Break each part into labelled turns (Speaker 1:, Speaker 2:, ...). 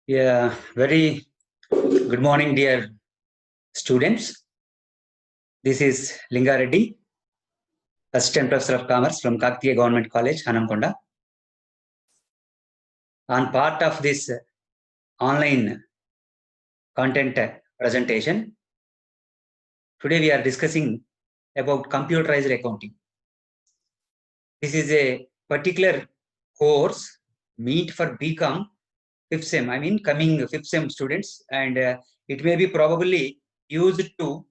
Speaker 1: Yeah, very good morning, dear students. This is Linga Reddy, Assistant Professor of Commerce from Kakatiya Government College, Hanamkonda. On part of this online content presentation, today we are discussing about computerized accounting. This is a particular course meant for BCom 5th sem, coming 5th sem students, and it may be probably used to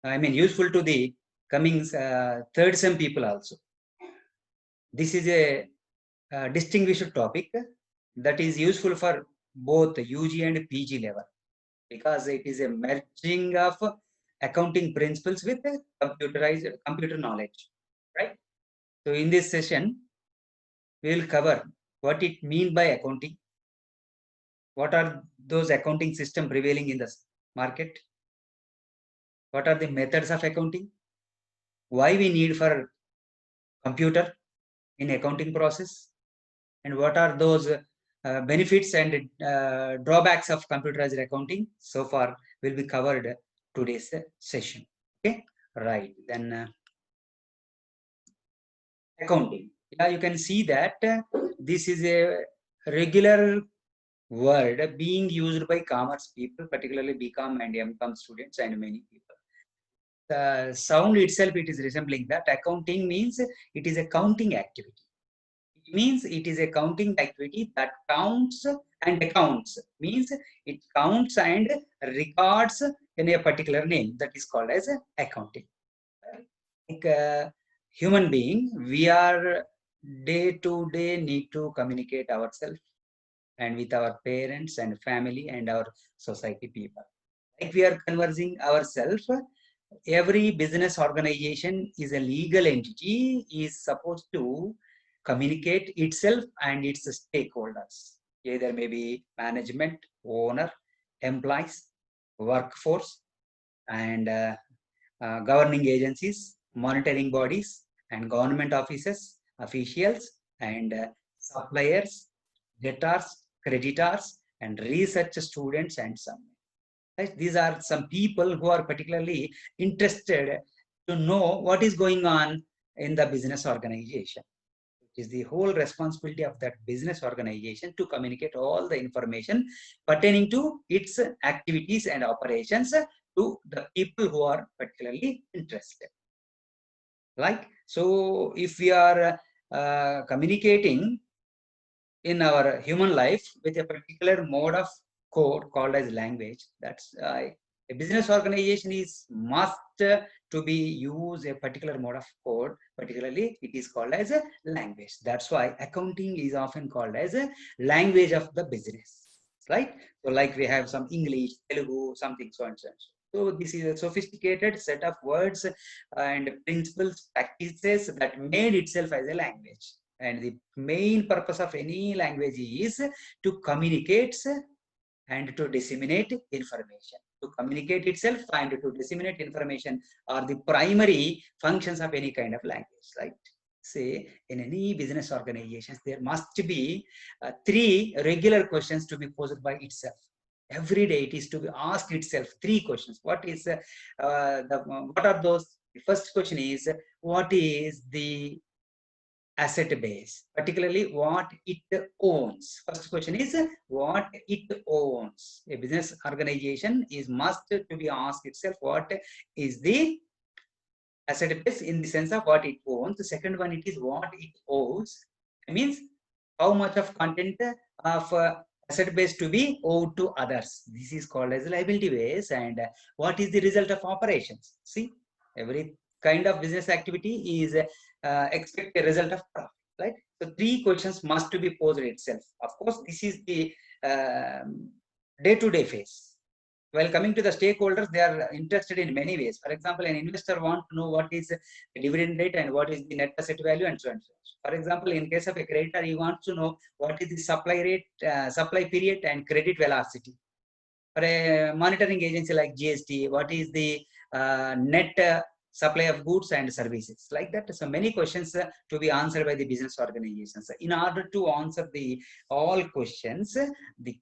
Speaker 1: useful to the coming third sem people also. This is a distinguished topic that is useful for both UG and PG level because it is a merging of accounting principles with computer knowledge, right? So in this session, we will cover what it means by accounting, what are those accounting system prevailing in the market, what are the methods of accounting, why we need for computer in accounting process, and what are those benefits and drawbacks of computerized accounting. So far will be covered today's session. Okay, right, then accounting. Yeah, you can see that this is a regular word being used by commerce people, particularly BCom and MCom students and many people. The sound itself, it is resembling that. Accounting means it is a counting activity. It means it is a counting activity that counts and accounts. Means it counts and records in a particular name, that is called as accounting. Like a human being, we are day to day need to communicate ourselves and with our parents and family and our society people. Like we are conversing ourselves, every business organization is a legal entity, is supposed to communicate itself and its stakeholders. Either maybe management, owner, employees, workforce, and governing agencies, monitoring bodies, and government offices, officials, and suppliers, debtors, creditors, and research students, and some. Right? These are some people who are particularly interested to know what is going on in the business organization. It is the whole responsibility of that business organization to communicate all the information pertaining to its activities and operations to the people who are particularly interested. Like, so if we are communicating in our human life with a particular mode of code called as language, that's a business organization is must to be use a particular mode of code, particularly it is called as a language. That's why accounting is often called as a language of the business, right? So like we have some English, Telugu, something, so and so. So this is a sophisticated set of words and principles, practices that made itself as a language. And the main purpose of any language is to communicate and to disseminate information. To communicate itself and to disseminate information are the primary functions of any kind of language, right? Say, in any business organizations, there must be 3 regular questions to be posed by itself. Every day it is to be asked itself 3 questions. What are those? The first question is, what is the asset base, particularly what it owns. First question is what it owns. A business organization is must to be asked itself what is the asset base in the sense of what it owns. The second one, it is what it owes. It means how much of content of asset base to be owed to others. This is called as liability base. And what is the result of operations? See, every kind of business activity is expect a result of profit, right? So 3 questions must to be posed itself. Of course, this is the day-to-day phase. While coming to the stakeholders, they are interested in many ways. For example, an investor wants to know what is the dividend rate and what is the net asset value and so on. For example, in case of a creditor, he wants to know what is the supply rate, supply period and credit velocity. For a monitoring agency like GST, what is the net supply of goods and services, like that. So many questions to be answered by the business organizations. In order to answer the all questions, the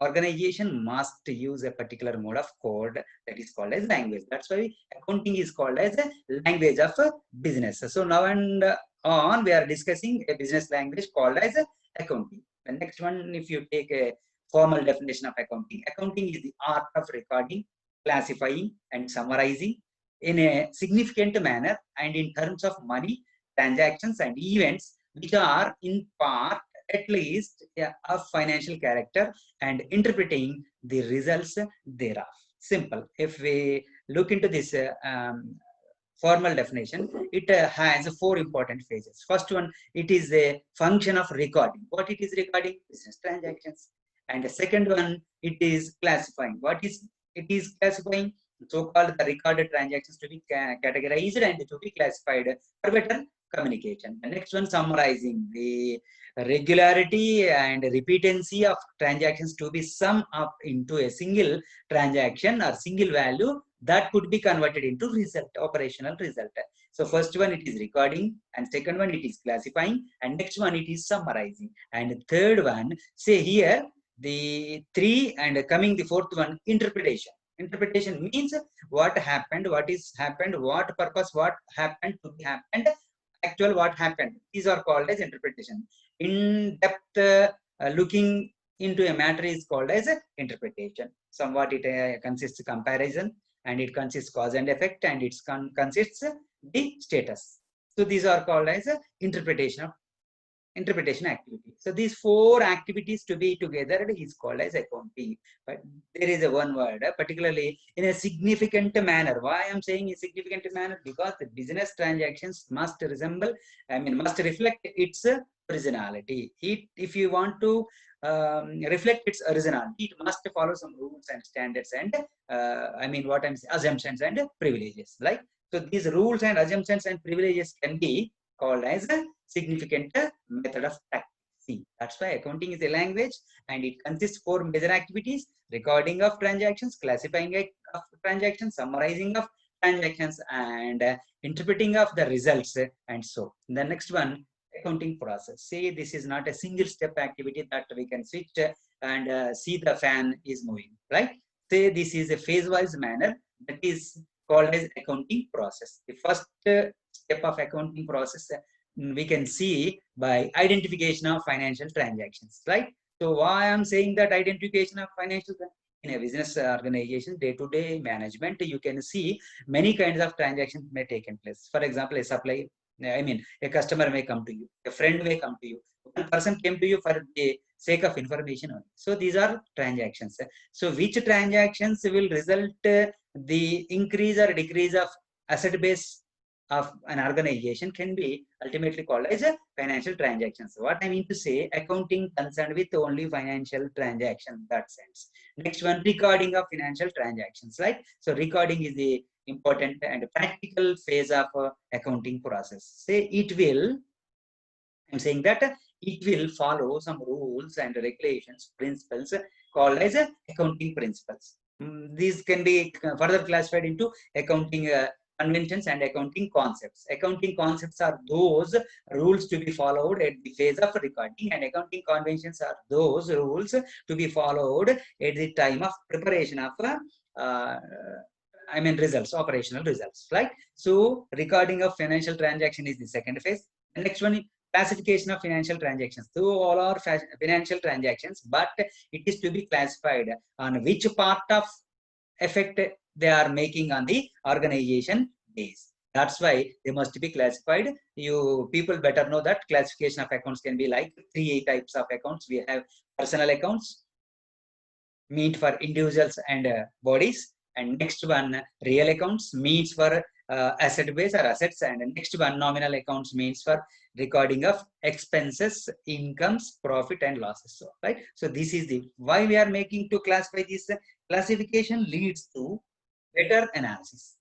Speaker 1: organization must use a particular mode of code that is called as language. That's why accounting is called as a language of business. So now and on, we are discussing a business language called as accounting. The next one, if you take a formal definition of accounting, accounting is the art of recording, classifying, and summarizing in a significant manner and in terms of money, transactions, and events which are in part at least of financial character and interpreting the results thereof. Simple. If we look into this formal definition, it has four important phases. First one, it is a function of recording. What it is recording? Business transactions. And the second one, it is classifying. What is it is classifying? So-called the recorded transactions to be categorized and to be classified for better communication. The next one, summarizing the regularity and repeatancy of transactions to be summed up into a single transaction or single value that could be converted into result, operational result. So first one, it is recording, and second one, it is classifying, and next one, it is summarizing, and third one, say here the three, and coming the fourth one, interpretation. Interpretation means what happened, what is happened, what purpose, what happened to be happened, actual what happened. These are called as interpretation. In depth looking into a matter is called as interpretation. Somewhat it consists comparison, and it consists cause and effect, and it consists the status. So these are called as interpretation activity. So these four activities to be together is called as accounting. But there is a one word, particularly in a significant manner. Why I am saying a significant manner? Because the business transactions must resemble, must reflect its originality. If you want to reflect its originality, it must follow some rules and standards and what I'm saying, assumptions and privileges. Like, so these rules and assumptions and privileges can be called as a significant method of practicing. That's why accounting is a language, and it consists four major activities: recording of transactions, classifying of transactions, summarizing of transactions, and interpreting of the results. And so the next one, accounting process. Say this is not a single step activity that we can switch and see the fan is moving, right? Say this is a phase wise manner that is called as accounting process. The first step of accounting process we can see by identification of financial transactions, right? So why I'm saying that identification of financial in a business organization, day-to-day management, you can see many kinds of transactions may take place. For example, a customer may come to you, a friend may come to you, one person came to you for the sake of information only. So these are transactions. So which transactions will result the increase or decrease of asset base of an organization can be ultimately called as a financial transactions. What I mean to say, accounting concerned with only financial transaction, that sense. Next one, recording of financial transactions, right? So recording is the important and practical phase of accounting process. Say it will, I'm saying that it will follow some rules and regulations, principles called as accounting principles. These can be further classified into accounting conventions and accounting concepts. Accounting concepts are those rules to be followed at the phase of recording, and accounting conventions are those rules to be followed at the time of preparation of results, operational results, right? So recording of financial transaction is the second phase. The next one is classification of financial transactions. So all are financial transactions, but it is to be classified on which part of effect they are making on the organization base. That's why they must be classified. You people better know that classification of accounts can be like three types of accounts. We have personal accounts, meant for individuals and bodies, and next one, real accounts, means for asset base or assets, and next one, nominal accounts, means for recording of expenses, incomes, profit and losses. So, right? So this is the why we are making to classify this. Classification leads to better analysis.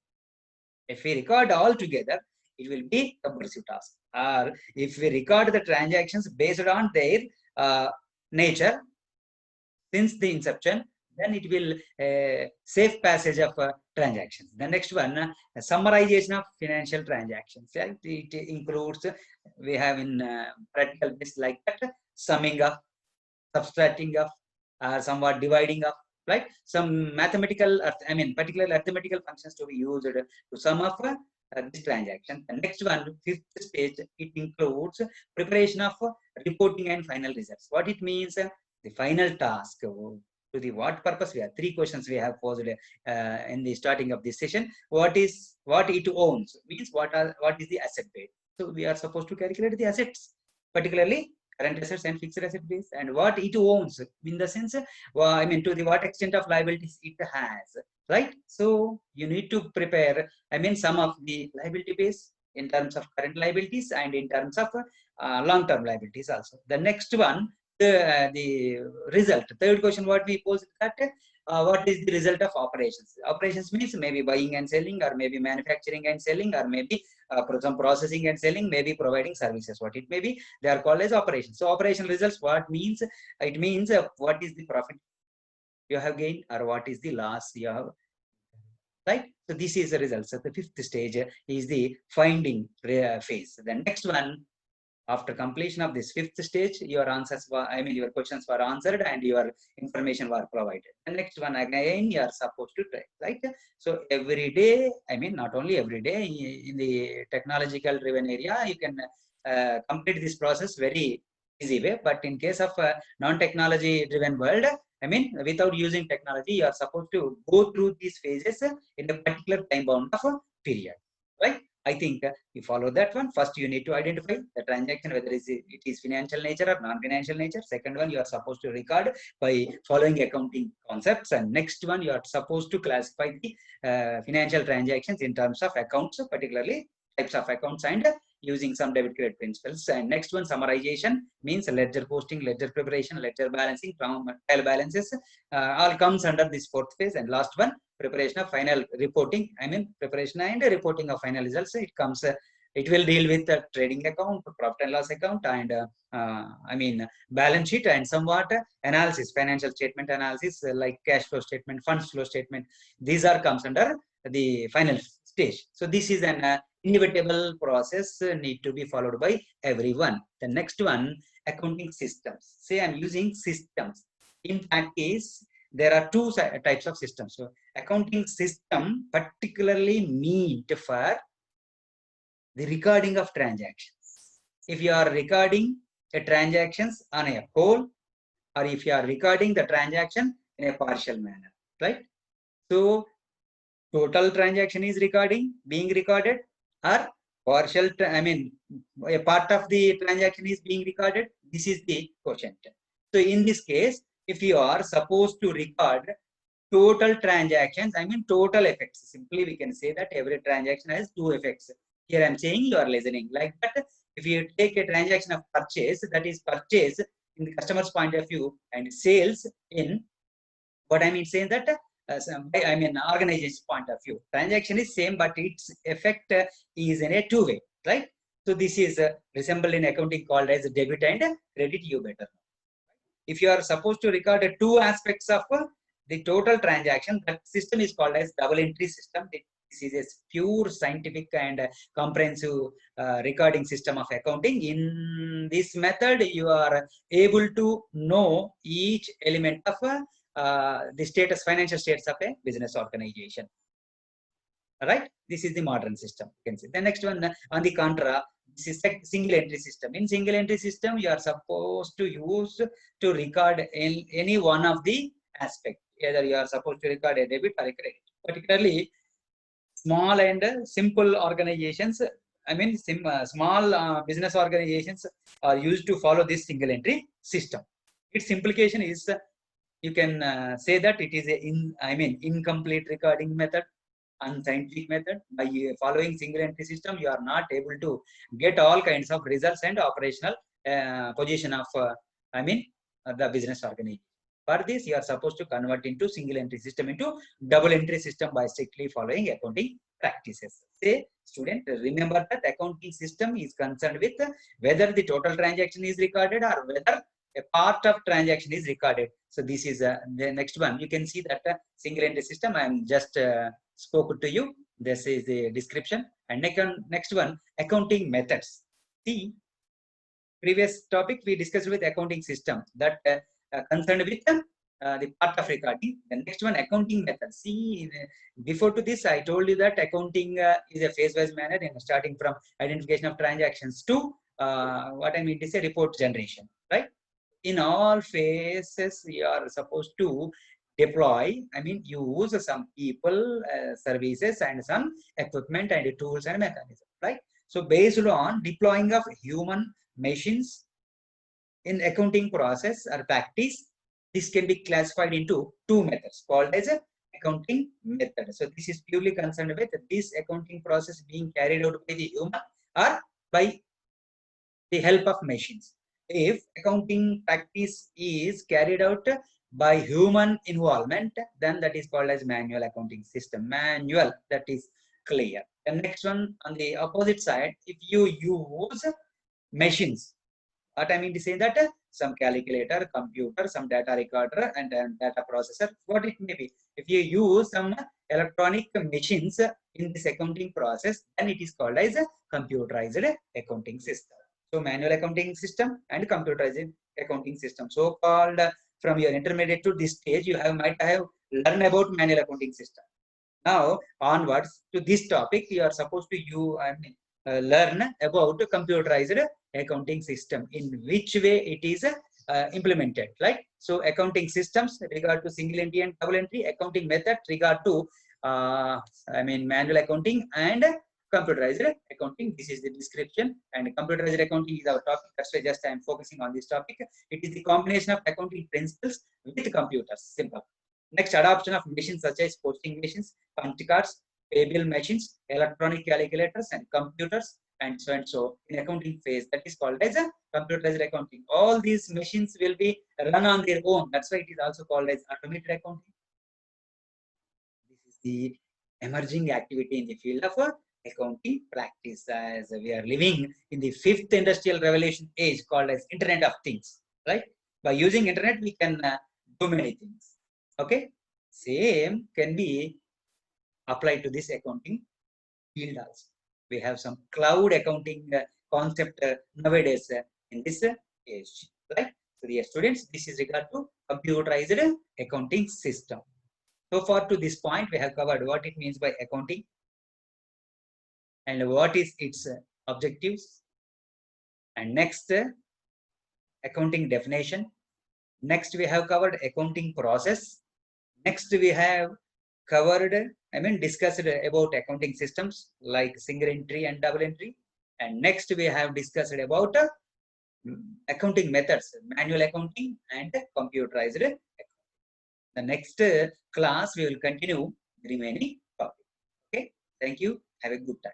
Speaker 1: If we record all together, it will be a cumbersome task. Or if we record the transactions based on their nature since the inception, then it will safe passage of transactions. The next one, summarization of financial transactions. Right? It includes, we have in practical bits like that, summing up, subtracting of, or somewhat dividing up, right? Some mathematical, particular arithmetical functions to be used to sum up this transaction. The next one, fifth stage, it includes preparation of reporting and final results. What it means, the final task. To the what purpose? We have three questions we have posed in the starting of this session. What it owns means what is the asset base. So we are supposed to calculate the assets, particularly current assets and fixed asset base, and what it owns in the sense, to the what extent of liabilities it has, right? So you need to prepare, some of the liability base in terms of current liabilities and in terms of long-term liabilities also. The next one, the result. Third question, what we pose that what is the result of operations? Operations means maybe buying and selling, or maybe manufacturing and selling, or maybe some processing and selling, maybe providing services. What it may be, they are called as operations. So operation results, what means? It means what is the profit you have gained, or what is the loss you have, right? So this is the result. So the fifth stage is the finding phase. The next one, after completion of this fifth stage, your answers were, your questions were answered and your information were provided. The next one, again, you are supposed to try, right? So every day, not only every day, in the technological driven area, you can complete this process very easy way. But in case of non-technology driven world, without using technology, you are supposed to go through these phases in a particular time bound of a period, right? I think you follow that one. First, you need to identify the transaction, whether it is financial nature or non-financial nature. Second one, you are supposed to record by following accounting concepts. And next one, you are supposed to classify the financial transactions in terms of accounts, particularly types of accounts, and using some debit credit principles. And next one, summarization, means ledger posting, ledger preparation, ledger balancing, trial balances, all comes under this fourth phase. And last one, preparation of final reporting, preparation and reporting of final results. It comes, it will deal with the trading account, profit and loss account, and balance sheet, and somewhat analysis, financial statement analysis, like cash flow statement, funds flow statement. These are comes under the final stage. So this is an inevitable process need to be followed by everyone. The next one, accounting systems. Say I'm using systems. In fact, case there are two types of systems. So accounting system particularly meant for the recording of transactions. If you are recording the transactions on a whole, or if you are recording the transaction in a partial manner, right? So total transaction is being recorded, or partial, a part of the transaction is being recorded. This is the quotient. So in this case, if you are supposed to record total transactions, total effects, simply we can say that every transaction has two effects. Here I'm saying, you are listening like that. If you take a transaction of purchase, that is purchase in the customer's point of view, and sales in what saying that organization's point of view. Transaction is same, but its effect is in a two-way, right? So this is resembled in accounting called as debit and credit. You better know. If you are supposed to record two aspects of the total transaction, that system is called as double entry system. This is a pure scientific and comprehensive recording system of accounting. In this method, you are able to know each element of the status, financial status of a business organization. Right? This is the modern system. You can see. The next one, on the contra, this is a single entry system. In single entry system, you are supposed to use to record in any one of the aspects. Either you are supposed to record a debit or a credit. Particularly small and simple organizations, small business organizations are used to follow this single entry system. Its implication is you can say that it is a incomplete recording method, unscientific method. By following single entry system, you are not able to get all kinds of results and operational position of the business organization. For this, you are supposed to convert into single entry system into double entry system by strictly following accounting practices. Say, student, remember that accounting system is concerned with whether the total transaction is recorded or whether a part of transaction is recorded. So this is the next one. You can see that single entry system I am just spoke to you. This is the description. And next one, accounting methods. See, previous topic we discussed with accounting system that concerned with the part of recording. The next one, accounting method. See, before to this, I told you that accounting is a phase-wise manner, starting from identification of transactions to what I mean to say report generation, right? In all phases, you are supposed to deploy, I mean, use some people, services, and some equipment and tools and mechanisms, right? So based on deploying of human machines in accounting process or practice, this can be classified into two methods called as a accounting method. So this is purely concerned with this accounting process being carried out by the human or by the help of machines. If accounting practice is carried out by human involvement, then that is called as manual accounting system. Manual, that is clear. The next one on the opposite side, if you use machines, what I mean to say that some calculator, computer, some data recorder, and data processor, what it may be. If you use some electronic machines in this accounting process, then it is called as a computerized accounting system. So manual accounting system and computerized accounting system. So called from your intermediate to this stage, you might have learned about manual accounting system. Now onwards to this topic, you are supposed to learn about computerized accounting system, in which way it is implemented, right? So accounting systems regard to single entry and double entry, accounting method regard to manual accounting and computerized accounting. This is the description, and computerized accounting is our topic. That's why just I am focusing on this topic. It is the combination of accounting principles with computers. Simple. Next, adoption of machines such as posting machines, punch cards, paybill machines, electronic calculators, and computers, and so and so in accounting phase. That is called as a computerized accounting. All these machines will be run on their own. That's why it is also called as automated accounting. This is the emerging activity in the field of accounting practice, as we are living in the fifth industrial revolution age called as Internet of Things, right? By using internet, we can do many things. Okay, same can be applied to this accounting field also. We have some cloud accounting concept nowadays in this age, right? So, dear students, this is regard to computerized accounting system. So far to this point, we have covered what it means by accounting and what is its objectives. And next, accounting definition. Next, we have covered accounting process. Next, we have covered, discussed about accounting systems like single entry and double entry. And next, we have discussed about accounting methods, manual accounting and computerized accounting. The next class, we will continue the remaining topic. Okay, thank you. Have a good time.